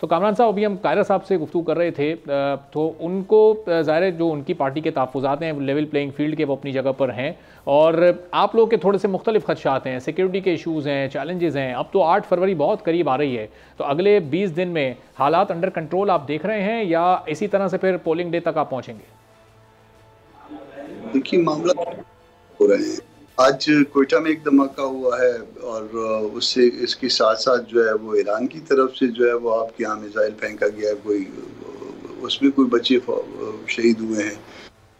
तो कामरान साहब, अभी हम कायरा साहब से गुफ्तगू कर रहे थे, तो उनको ज़ाहिर है जो उनकी पार्टी के तहफ़्फ़ुज़ात हैं लेवल प्लेइंग फील्ड के, वो अपनी जगह पर हैं, और आप लोग के थोड़े से मुख्तलिफ खदशात हैं, सिक्योरिटी के इशूज़ हैं, चैलेंजेस हैं। अब तो 8 फरवरी बहुत करीब आ रही है, तो अगले 20 दिन में हालात अंडर कंट्रोल आप देख रहे हैं, या इसी तरह से फिर पोलिंग डे तक आप पहुँचेंगे? देखिए, मामला हो रहे हैं। आज कोयटा में एक धमाका हुआ है, और उससे इसके साथ साथ जो है वो ईरान की तरफ से जो है वो आपके यहाँ मिसाइल फेंका गया है, कोई उसमें कोई बच्चे शहीद हुए हैं।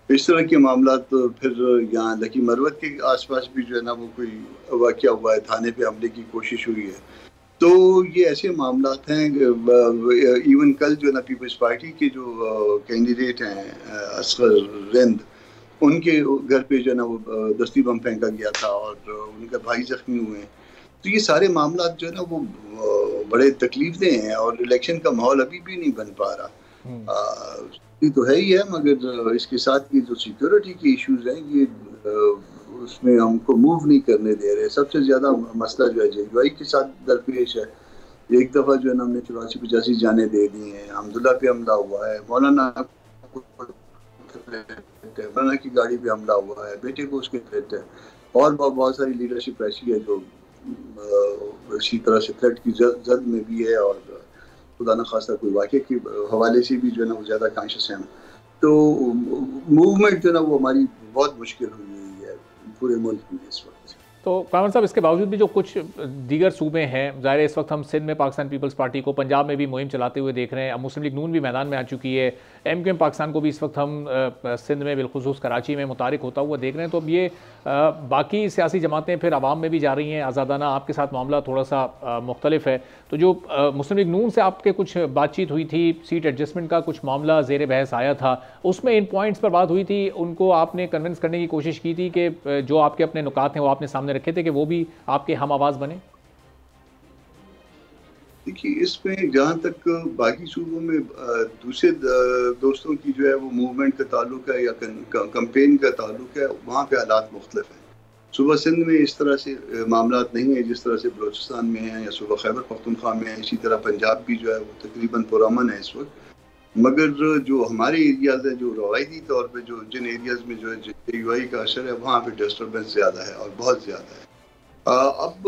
इस तरह के मामला तो फिर यहाँ लकी मरवत के आसपास भी जो है ना वो कोई वाक़या हुआ है, थाने पे हमले की कोशिश हुई है। तो ये ऐसे मामला हैं, इवन कल जो है ना पीपल्स पार्टी के जो कैंडिडेट हैं असगर रिंद, उनके घर पे जो है ना वो दस्ती बम फेंका गया था और उनका भाई जख्मी हुए हैं। तो ये सारे मामला जो है ना वो बड़े तकलीफदेह हैं, और इलेक्शन का माहौल अभी भी नहीं बन पा रहा। ये तो है ही है, मगर इसके साथ ये जो सिक्योरिटी के इश्यूज हैं, ये उसमें हमको मूव नहीं करने दे रहे। सबसे ज्यादा मसला जो है जेयूआई के साथ दरपेश है। एक दफा जो है ना हमने 84-85 जाने दे दी हैं। अब्दुल्ला पे हमला हुआ है, मौलाना की गाड़ी पे हमला हुआ है, बेटे को उसके थ्रेट है, और बहुत सारी लीडरशिप ऐसी है जो इसी तरह से थ्रेट की जद में भी है, और खुदा न खास्ता कोई वाक़े के हवाले से भी जो है ना वो ज़्यादा कॉन्शियस हैं। तो मूवमेंट जो है ना वो हमारी बहुत मुश्किल हुई है पूरे मुल्क में इस वक्त। तो कामरान साहब, इसके बावजूद भी जो कुछ दीगर सूबे हैं, ज़ाहिर है इस वक्त हम सिंध में पाकिस्तान पीपल्स पार्टी को, पंजाब में भी मुहिम चलाते हुए देख रहे हैं, अब मुस्लिम लीग नून भी मैदान में आ चुकी है, MQM पाकिस्तान को भी इस वक्त हम सिंध में बिलखुसूस कराची में मुतारिक होता हुआ देख रहे हैं। तो अब ये बाकी सियासी जमातें फिर आवाम में भी जा रही हैं आज़ादाना। आपके साथ मामला थोड़ा सा मुख्तलिफ है। तो जो मुस्लिम लीग नून से आपके कुछ बातचीत हुई थी, सीट एडजस्टमेंट का कुछ मामला ज़ेर बहस आया था, उसमें इन पॉइंट्स पर बात हुई थी, उनको आपने कन्विंस करने की कोशिश की थी कि जो आपके अपने नुकात हैं वो आपने सामने रखे थे कि वो भी आपके हम आवाज़ बने? देखिए, इसमें जहाँ तक बाकी सूबों में दूसरे दोस्तों की जो है वो मूवमेंट का ताल्लुक है या कंपेन का ताल्लुक है, वहाँ पे हालात मुख्तलिफ हैं। सुबह सिंध में इस तरह से मामला नहीं है जिस तरह से बलूचिस्तान में है या सुबह खैबर पख्तूनख्वा में है। इसी तरह पंजाब भी जो है वो तकरीबन पुरअमन है इस वक्त। मगर जो हमारे एरियाज है, जो रवायती तौर पे जो जिन एरियाज में जो है जेयूआई का असर है, वहाँ पे डिस्टर्बेंस ज़्यादा है और बहुत ज़्यादा है। अब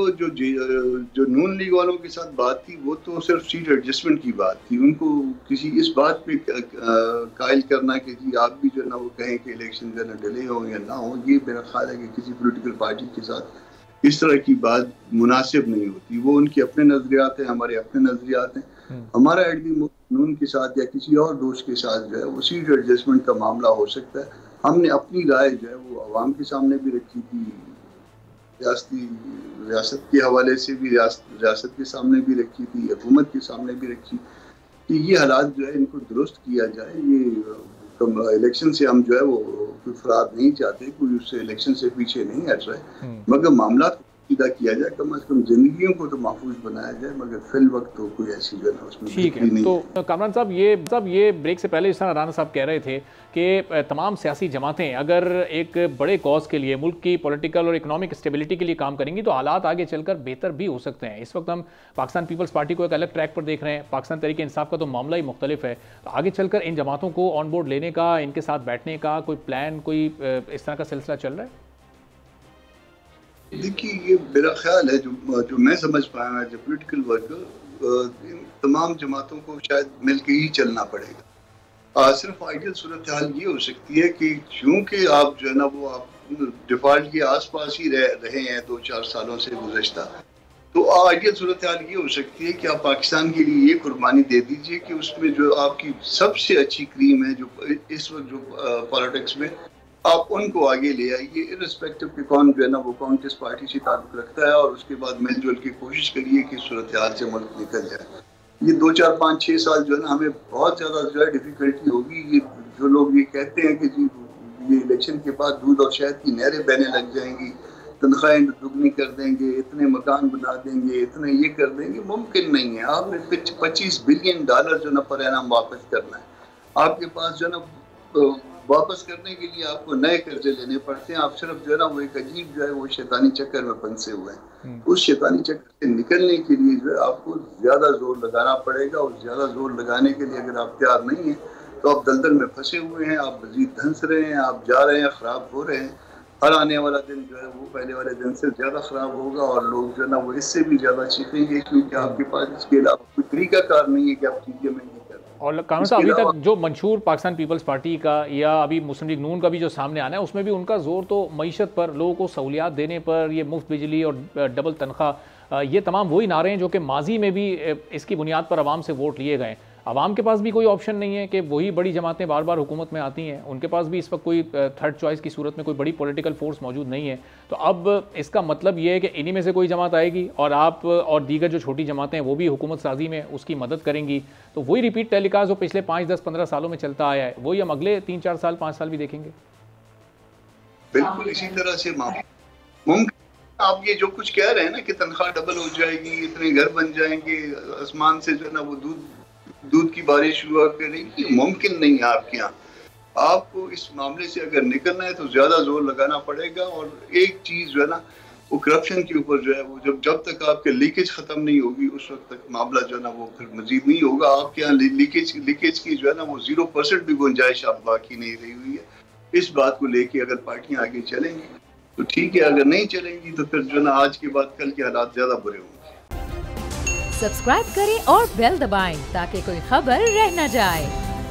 जो नून लीग वालों के साथ बात थी, वो तो सिर्फ सीट एडजस्टमेंट की बात थी। उनको किसी इस बात पे कायल करना कि जी आप भी जो है ना वो कहें कि इलेक्शन जो है ना डिले हो या ना हो, ये मेरा ख्याल है कि किसी पॉलिटिकल पार्टी के साथ इस तरह की बात मुनासिब नहीं होती। वो उनके अपने नजरियात हैं, हमारे अपने नजरियात हैं। हमारा एडवी नून के साथ या किसी और दोस्त के साथ जो है वो सीट एडजस्टमेंट का मामला हो सकता है। हमने अपनी राय जो है वो अवाम के सामने भी रखी थी, रियासत के हवाले से भी रियासत के सामने भी रखी थी, हुकूमत के सामने भी रखी कि ये हालात जो है इनको दुरुस्त किया जाए। ये इलेक्शन से हम जो है वो कोई फरार नहीं चाहते, कोई उससे इलेक्शन से पीछे नहीं हट रहे, मगर मामला सीधा किया जाए, कम से कम जिंदगियों को तो महफूज बनाया जाए, मगर फिल वक्त तो कोई ऐसी जो है उसमें ठीक है। तो कामरान साहब, ये ब्रेक से पहले जिस तरह राना साहब कह रहे थे कि तमाम सियासी जमातें अगर एक बड़े कॉज के लिए, मुल्क की पॉलिटिकल और इकोनॉमिक स्टेबिलिटी के लिए काम करेंगी तो हालात आगे चलकर बेहतर भी हो सकते हैं। इस वक्त हम पाकिस्तान पीपल्स पार्टी को एक अलग ट्रैक पर देख रहे हैं, पाकिस्तान तहरीक इंसाफ का तो मामला ही मुख्तलिफ है। तो आगे चलकर इन जमातों को ऑन बोर्ड लेने का, इनके साथ बैठने का कोई प्लान, कोई इस तरह का सिलसिला चल रहा है? देखिए, ये मेरा ख्याल है जो मैं समझ पाया जो पॉलिटिकल वर्कर, तमाम जमातों को शायद मिलकर ही चलना पड़ेगा। सिर्फ आइडियल सूरत हाल ये हो सकती है कि चूँकि आप जो है ना वो आप डिफॉल्ट के आसपास ही रहे हैं 2-4 सालों से गुज़श्ता, तो आइडियल सूरत हाल ये हो सकती है कि आप पाकिस्तान के लिए ये कुर्बानी दे दीजिए कि उसमें जो आपकी सबसे अच्छी क्रीम है जो इस वक्त जो पॉलिटिक्स में, आप उनको आगे ले आइए, इर्रिस्पेक्टिव के कौन जो है ना वो कौन किस पार्टी से ताल्लुक रखता है, और उसके बाद मिलजुल की कोशिश करिए कि सूरत हाल से मुल्क निकल जाए। ये 2-4-5-6 साल जो है ना हमें बहुत ज़्यादा जो है डिफिकल्टी होगी। ये जो लोग ये कहते हैं कि जी ये इलेक्शन के बाद दूध और शहद की नहरें बहने लग जाएंगी, तनख्वाहें दुगनी कर देंगे, इतने मकान बना देंगे, इतने ये कर देंगे, मुमकिन नहीं है। आपने $25 बिलियन जो ना पर एनम वापस करना है। आपके पास जो है ना वापस करने के लिए आपको नए कर्जे लेने पड़ते हैं। आप सिर्फ जो है ना वो एक अजीब जो है वो शैतानी चक्कर में फंसे हुए हैं। उस शैतानी चक्कर से निकलने के लिए जो है आपको ज्यादा जोर लगाना पड़ेगा, और ज्यादा जोर लगाने के लिए अगर आप तैयार नहीं है तो आप दलदल में फंसे हुए हैं, आप मजीद धंस रहे हैं, आप जा रहे हैं, खराब हो रहे हैं। हर आने वाला दिन जो है वो पहले वाले दिन से ज्यादा खराब होगा, और लोग जो है ना वो इससे भी ज्यादा सीखेंगे, क्योंकि आपके पास इसके अलावा कोई तरीका कार नहीं है कि आप चीजें महंगी करें। और कानून साहब, अभी तक जो मंशूर पाकिस्तान पीपल्स पार्टी का या अभी मुस्लिम लीग नून का भी जो सामने आना है, उसमें भी उनका जोर तो मईशत पर, लोगों को सहूलियात देने पर, ये मुफ्त बिजली और डबल तनख्वाह, ये तमाम वही नारे हैं जो कि माजी में भी इसकी बुनियाद पर आवाम से वोट लिए गए। आवाम के पास भी कोई ऑप्शन नहीं है कि वही बड़ी जमातें बार बार हुकूमत में आती हैं, उनके पास भी इस वक्त कोई थर्ड चॉइस की सूरत में कोई बड़ी पॉलिटिकल फोर्स मौजूद नहीं है। तो अब इसका मतलब ये है कि इन्हीं में से कोई जमात आएगी और आप और दीगर जो छोटी जमातें हैं वो भी हुकूमत साजी में उसकी मदद करेंगी। तो वही रिपीट टेलीकास्ट जो पिछले 5, 10, 15 सालों में चलता आया है, वही हम अगले 3, 4 साल, 5 साल भी देखेंगे। बिल्कुल इसी तरह से मुमकिन आप ये जो कुछ कह रहे हैं ना कि तनख्वाह डबल हो जाएगी, इतने घर बन जाएंगे, आसमान से जो है ना वो दूध की बारिश हुआ करेगी, मुमकिन नहीं है आपके यहाँ। आपको इस मामले से अगर निकलना है तो ज्यादा जोर लगाना पड़ेगा। और एक चीज जो है ना वो करप्शन के ऊपर जो है वो जब तक आपके लीकेज खत्म नहीं होगी उस वक्त तक मामला जो है ना वो फिर मजीद नहीं होगा। आपके यहाँ लीकेज की जो है ना वो 0% भी गुंजाइश आप बाकी नहीं रही हुई है। इस बात को लेके अगर पार्टियां आगे चलेंगी तो ठीक है, अगर नहीं चलेंगी तो फिर जो है ना आज के बाद कल के हालात ज्यादा बुरे होंगे। सब्सक्राइब करें और बेल दबाएं ताकि कोई खबर रह न जाए।